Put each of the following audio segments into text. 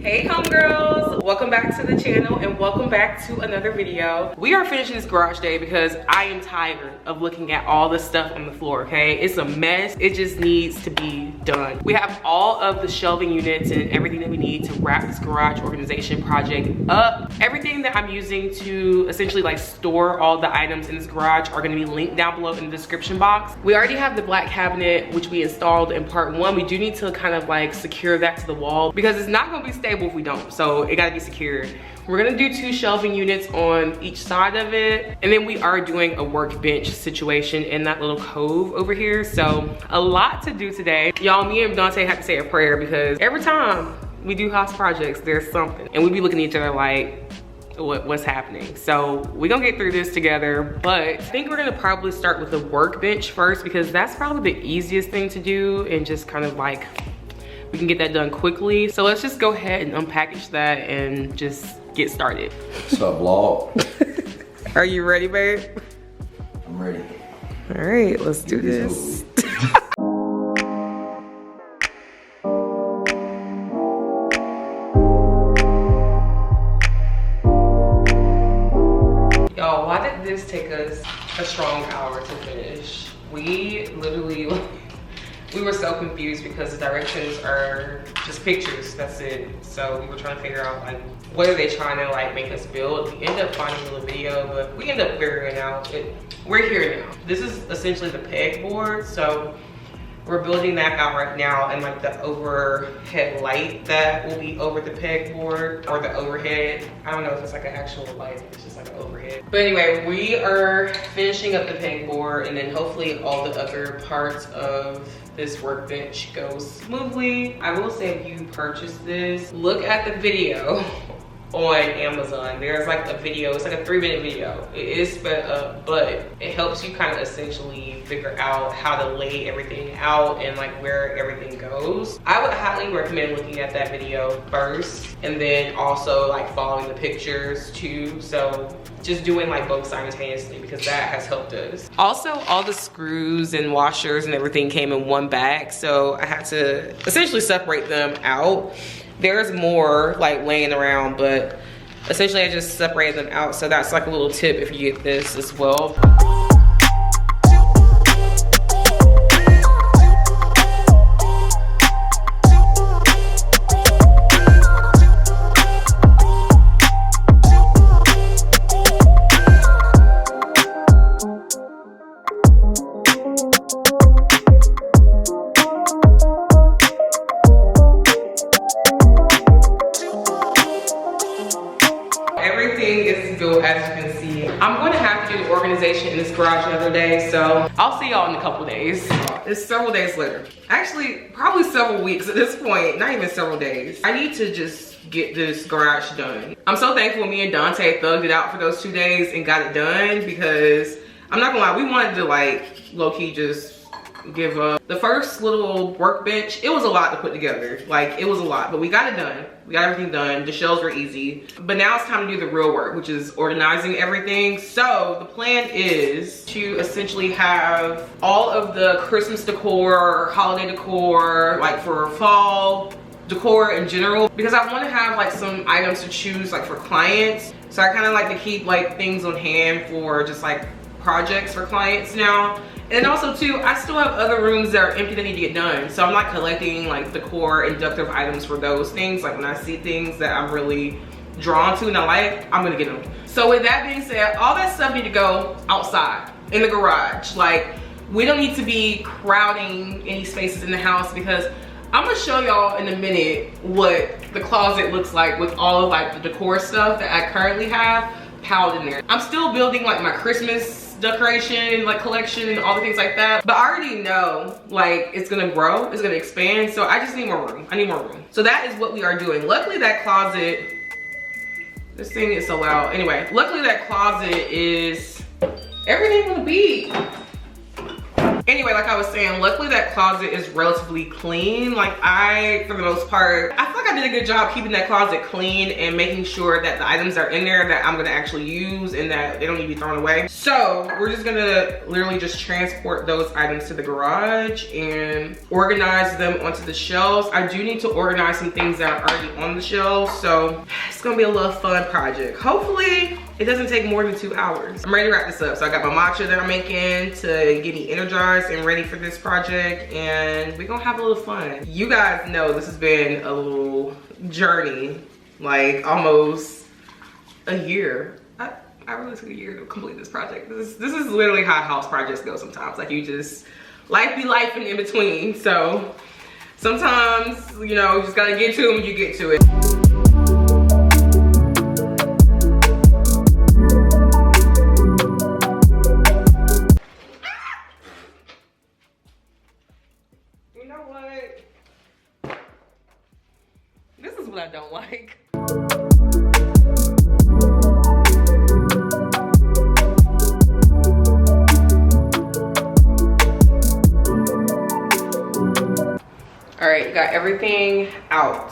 Hey homegirls, welcome back to the channel and welcome back to another video. We are finishing this garage day because I am tired of looking at all the stuff on the floor, okay? It's a mess, it just needs to be done. We have all of the shelving units and everything that we need to wrap this garage organization project up. Everything that I'm using to essentially like store all the items in this garage are gonna be linked down below in the description box. We already have the black cabinet, which we installed in part 1. We do need to kind of like secure that to the wall because it's not gonna be stable if we don't, so it gotta be secured. We're gonna do 2 shelving units on each side of it, and then we are doing a workbench situation in that little cove over here. So a lot to do today. Y'all, me and Dante have to say a prayer because every time we do house projects, there's something, and we be looking at each other like, what's happening? So we're gonna get through this together, but I think we're gonna probably start with the workbench first because that's probably the easiest thing to do and just kind of like we can get that done quickly. So let's just go ahead and unpackage that and just get started. So vlog. Are you ready, babe? I'm ready. All right, let's do this. Y'all, why did this take us a strong hour to finish? We literally, we were so confused because the directions are just pictures, that's it. So we were trying to figure out like, what are they trying to like make us build? We ended up finding a little video, but we ended up figuring out we're here now. This is essentially the pegboard. So we're building that out right now, and like the overhead light that will be over the pegboard, or the overhead. I don't know if it's like an actual light, it's just like an overhead. But anyway, we are finishing up the pegboard, and then hopefully all the other parts of this workbench goes smoothly. I will say if you purchase this, look at the video on Amazon. There's like a video, it's like a 3-minute video. It is sped up, but it helps you kind of essentially figure out how to lay everything out and like where everything goes. I would highly recommend looking at that video first and then also like following the pictures too. So just doing like both simultaneously because that has helped us. Also, all the screws and washers and everything came in one bag, so I had to essentially separate them out. There's more like laying around, but essentially I just separated them out. So that's like a little tip if you get this as well. As you can see, I'm going to have to do the organization in this garage another day, so I'll see y'all in a couple days. It's several days later. Actually, probably several weeks at this point, not even several days. I need to just get this garage done. I'm so thankful me and Dante thugged it out for those 2 days and got it done because I'm not gonna lie, we wanted to like low-key just give up. The first little workbench, it was a lot to put together. Like, it was a lot, but we got it done. We got everything done. The shelves were easy. But now it's time to do the real work, which is organizing everything. So the plan is to essentially have all of the Christmas decor, holiday decor, like for fall decor in general, because I want to have like some items to choose like for clients. So I kind of like to keep like things on hand for just like projects for clients now. And also too, I still have other rooms that are empty that need to get done. So I'm like collecting like decor and decorative items for those things. Like when I see things that I'm really drawn to and I like, I'm gonna get them. So with that being said, all that stuff need to go outside in the garage. Like, we don't need to be crowding any spaces in the house because I'm gonna show y'all in a minute what the closet looks like with all of like the decor stuff that I currently have piled in there. I'm still building like my Christmas decoration like collection and all the things like that, but I already know like it's gonna grow, it's gonna expand, so I just need more room. I need more room. So that is what we are doing. Luckily that closet, this thing is so loud. Anyway, luckily that closet is everything will be Anyway, like I was saying, luckily that closet is relatively clean. Like for the most part, I feel like I did a good job keeping that closet clean and making sure that the items are in there that I'm gonna actually use and that they don't need to be thrown away. So we're just gonna literally just transport those items to the garage and organize them onto the shelves. I do need to organize some things that are already on the shelves, so it's gonna be a little fun project. Hopefully it doesn't take more than 2 hours. I'm ready to wrap this up. So I got my matcha that I'm making to get me energized and ready for this project, and we're gonna have a little fun. You guys know this has been a little journey, like almost a year. I really took a year to complete this project. This is literally how house projects go sometimes. Like, you just, life be life in between. So sometimes, you know, you just gotta get to them, you get to it. You know what? This is what I don't like. All right, got everything out,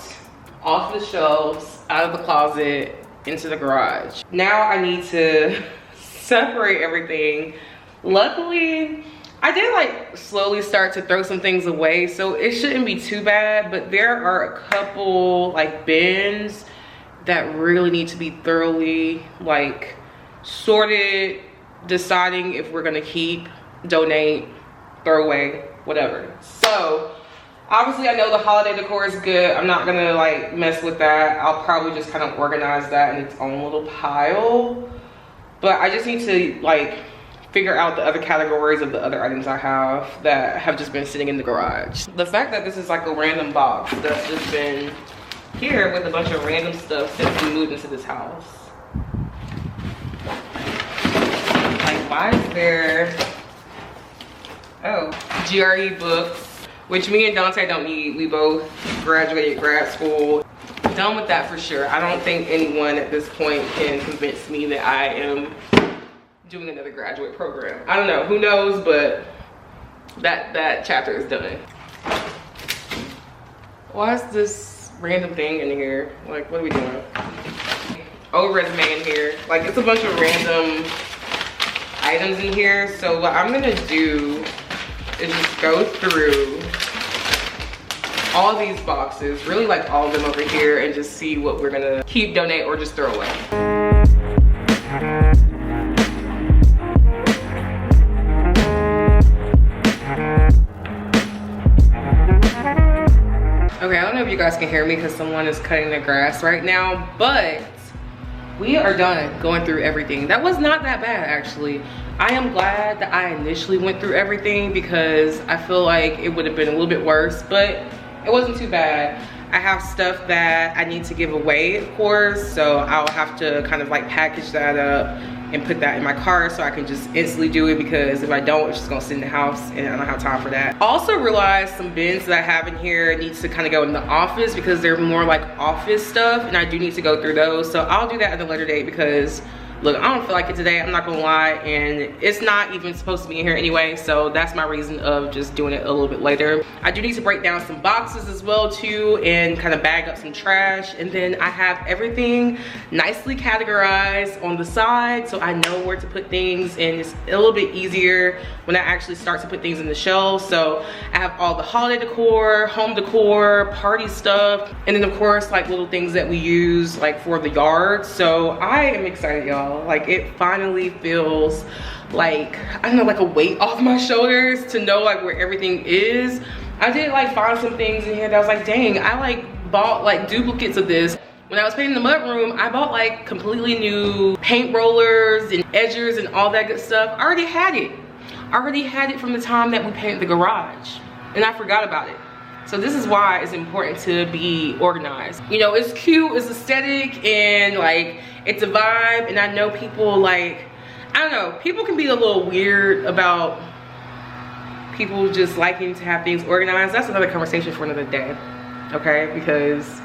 off the shelves, out of the closet, into the garage. Now I need to separate everything. Luckily, I did like slowly start to throw some things away, so it shouldn't be too bad, but there are a couple like bins that really need to be thoroughly like sorted, deciding if we're gonna keep, donate, throw away, whatever. So obviously I know the holiday decor is good. I'm not gonna like mess with that. I'll probably just kind of organize that in its own little pile, but I just need to like figure out the other categories of the other items I have that have just been sitting in the garage. The fact that this is like a random box that's just been here with a bunch of random stuff since we moved into this house. Like, why is there, oh, GRE books, which me and Dante don't need. We both graduated grad school. Done with that for sure. I don't think anyone at this point can convince me that I am doing another graduate program. I don't know, who knows, but that chapter is done. Why is this random thing in here? Like, what are we doing? Old resume in here. Like, it's a bunch of random items in here. So what I'm gonna do is just go through all these boxes, really like all of them over here, and just see what we're gonna keep, donate, or just throw away. Okay, I don't know if you guys can hear me because someone is cutting the grass right now, but we are done going through everything. That was not that bad, actually. I am glad that I initially went through everything because I feel like it would have been a little bit worse, but it wasn't too bad. I have stuff that I need to give away, of course, so I'll have to kind of like package that up and put that in my car so I can just instantly do it, because if I don't, it's just gonna sit in the house and I don't have time for that. I also realized some bins that I have in here needs to kind of go in the office because they're more like office stuff, and I do need to go through those. So I'll do that at a later date because look, I don't feel like it today, I'm not gonna lie, and it's not even supposed to be in here anyway, so that's my reason of just doing it a little bit later. I do need to break down some boxes as well too and kind of bag up some trash, and then I have everything nicely categorized on the side so I know where to put things, and it's a little bit easier when I actually start to put things in the shelves. So I have all the holiday decor, home decor, party stuff, and then of course like little things that we use like for the yard. So I am excited, y'all. Like, it finally feels like, I don't know, like a weight off my shoulders to know like where everything is. I did like find some things in here that I was like, dang, I like bought like duplicates of this. When I was painting the mudroom, I bought like completely new paint rollers and edgers and all that good stuff. I already had it. I already had it from the time that we painted the garage, and I forgot about it. So this is why it's important to be organized. You know, it's cute, it's aesthetic, and like it's a vibe, and I know people like, I don't know, people can be a little weird about people just liking to have things organized. That's another conversation for another day, okay? Because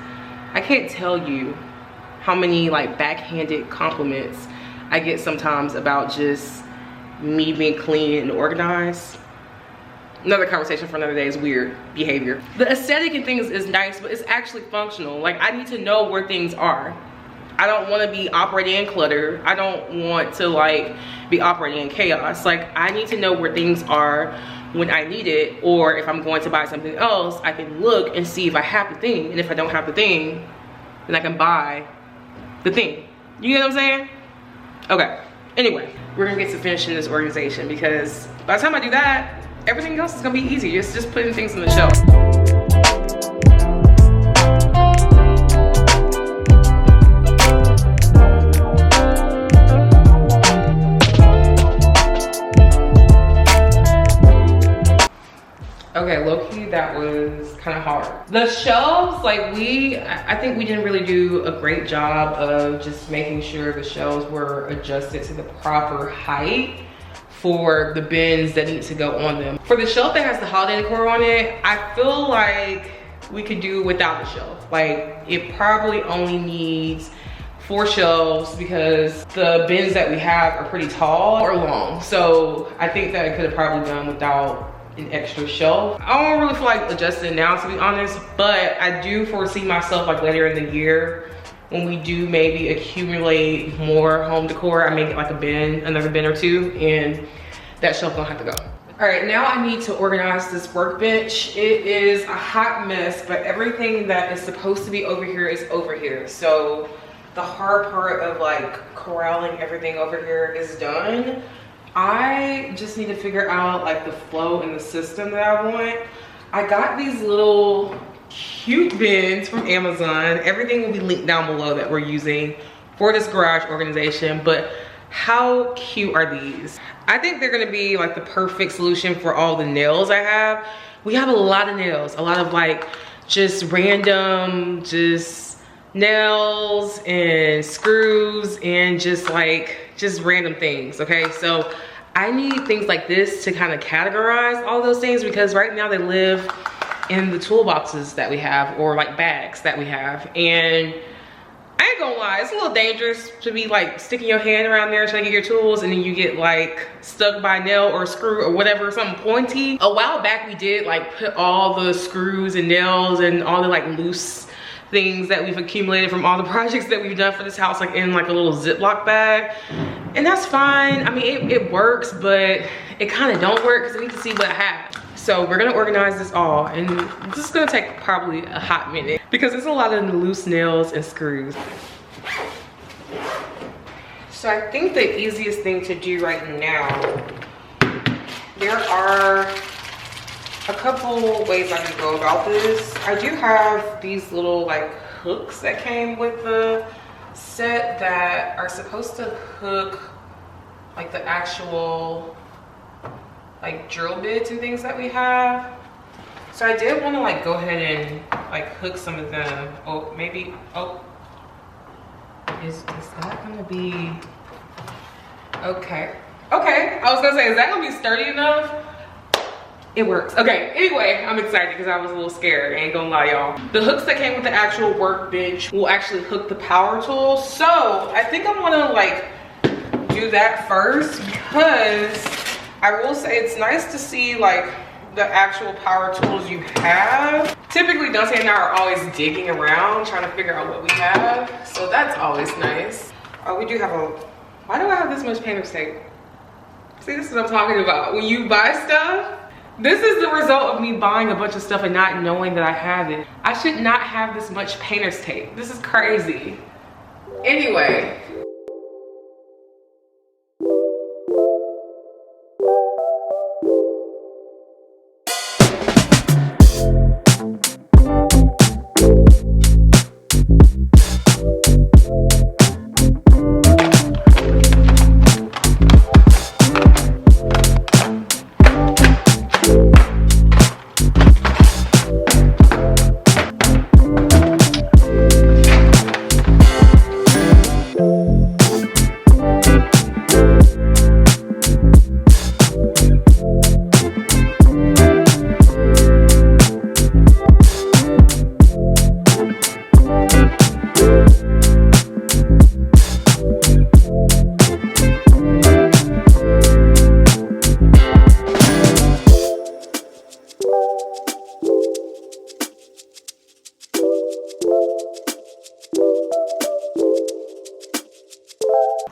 I can't tell you how many like backhanded compliments I get sometimes about just me being clean and organized. another conversation for another day. Is weird behavior. The aesthetic and things is nice, but it's actually functional. Like, I need to know where things are. I don't want to be operating in clutter. I don't want to like be operating in chaos. Like, I need to know where things are when I need it, or if I'm going to buy something else, I can look and see if I have the thing, and if I don't have the thing, then I can buy the thing. You get what I'm saying? Okay, anyway, we're gonna get to finishing this organization, because by the time I do that, everything else is gonna be easy. It's just putting things on the shelf. Okay, low-key, that was kind of hard. The shelves, like I think we didn't really do a great job of just making sure the shelves were adjusted to the proper height for the bins that need to go on them. For the shelf that has the holiday decor on it, I feel like we could do without the shelf. Like, it probably only needs 4 shelves, because the bins that we have are pretty tall or long. So I think that I could have probably done without an extra shelf. I don't really feel like adjusting now, to be honest, but I do foresee myself like later in the year, when we do maybe accumulate more home decor, I make it like a bin, another bin or two, and that shelf don't have to go. All right, now I need to organize this workbench. It is a hot mess, but everything that is supposed to be over here is over here. So the hard part of like corralling everything over here is done. I just need to figure out like the flow and the system that I want. I got these little cute bins from Amazon. Everything will be linked down below that we're using for this garage organization, but how cute are these? I think they're gonna be like the perfect solution for all the nails I have. We have a lot of nails, a lot of like just random, just nails and screws and just random things, okay? So I need things like this to kind of categorize all those things, because right now they live in the toolboxes that we have, or like bags that we have. And I ain't gonna lie, it's a little dangerous to be like sticking your hand around there trying to get your tools, and then you get like stuck by a nail or a screw or whatever, something pointy. A while back we did like put all the screws and nails and all the like loose things that we've accumulated from all the projects that we've done for this house like in like a little Ziploc bag, and that's fine. I mean, it works, but it kind of don't work, because I need to see what I have. So we're gonna organize this all, and this is gonna take probably a hot minute, because there's a lot of loose nails and screws. So I think the easiest thing to do right now, there are a couple ways I can go about this. I do have these little like hooks that came with the set that are supposed to hook like the actual like drill bits and things that we have. So I did want to like go ahead and like hook some of them. Oh, maybe, oh, is that gonna be okay? Okay, I was gonna say, is that gonna be sturdy enough? It works. Okay, anyway, I'm excited because I was a little scared, I ain't gonna lie, y'all. The hooks that came with the actual workbench will actually hook the power tool. So I think I'm gonna like do that first, because I will say it's nice to see like the actual power tools you have. Typically Dante and I are always digging around trying to figure out what we have, so that's always nice. Oh, we do have a, why do I have this much painter's tape? See, this is what I'm talking about. When you buy stuff, this is the result of me buying a bunch of stuff and not knowing that I have it. I should not have this much painter's tape. This is crazy. Anyway.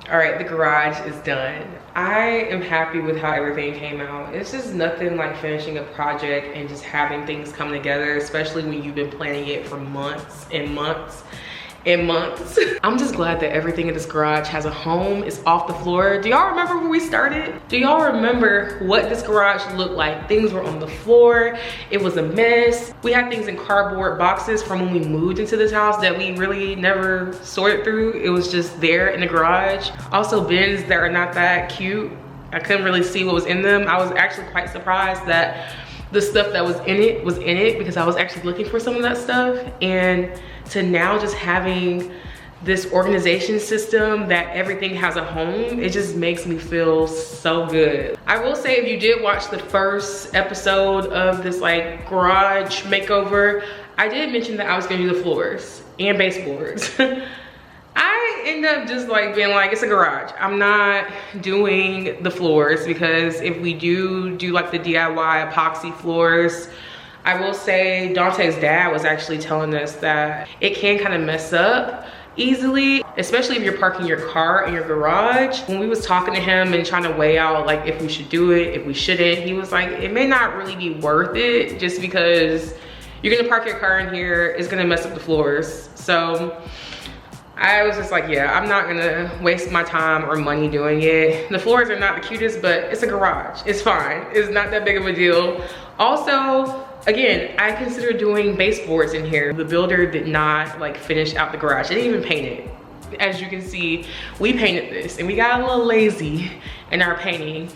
All right, the garage is done. I am happy with how everything came out. It's just nothing like finishing a project and just having things come together, especially when you've been planning it for months and months and months. I'm just glad that everything in this garage has a home. It's off the floor. Do y'all remember when we started? Do y'all remember what this garage looked like? Things were on the floor. It was a mess. We had things in cardboard boxes from when we moved into this house that we really never sorted through. It was just there in the garage. Also bins that are not that cute. I couldn't really see what was in them. I was actually quite surprised that the stuff that was in it because I was actually looking for some of that stuff. And to now just having this organization system that everything has a home, it just makes me feel so good. I will say, if you did watch the first episode of this like garage makeover, I did mention that I was gonna do the floors and baseboards. I end up just like being like, it's a garage. I'm not doing the floors because if we do like the DIY epoxy floors, I will say Dante's dad was actually telling us that it can kind of mess up easily, especially if you're parking your car in your garage. When we was talking to him and trying to weigh out like if we should do it, if we shouldn't, he was like, it may not really be worth it just because you're gonna park your car in here, it's gonna mess up the floors. So I was just like, yeah, I'm not gonna waste my time or money doing it. The floors are not the cutest, but it's a garage. It's fine. It's not that big of a deal. Also, again, I consider doing baseboards in here. The builder did not like finish out the garage. They didn't even paint it. As you can see, we painted this and we got a little lazy in our painting.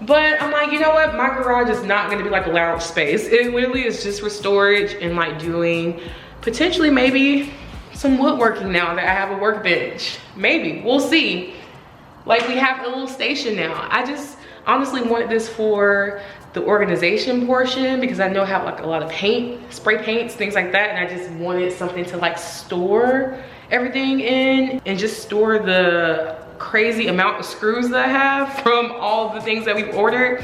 But I'm like, you know what? My garage is not gonna be like a lounge space. It literally is just for storage and like doing potentially maybe some woodworking now that I have a workbench. Maybe, we'll see. Like we have a little station now. I just honestly wanted this for the organization portion because I know I have like a lot of paint, spray paints, things like that. And I just wanted something to like store everything in and just store the crazy amount of screws that I have from all the things that we've ordered.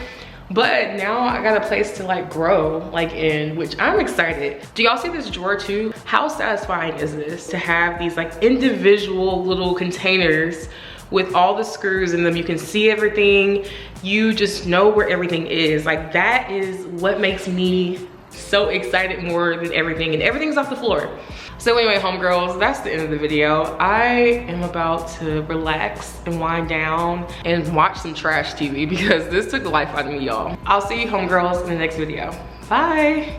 But now I got a place to like grow like in, which I'm excited. Do y'all see this drawer too? How satisfying is this to have these like individual little containers with all the screws in them? You can see everything. You just know where everything is. Like that is what makes me so excited more than everything, and everything's off the floor. So anyway, homegirls, that's the end of the video. I am about to relax and wind down and watch some trash TV because this took the life out of me, y'all. I'll see you homegirls in the next video. Bye.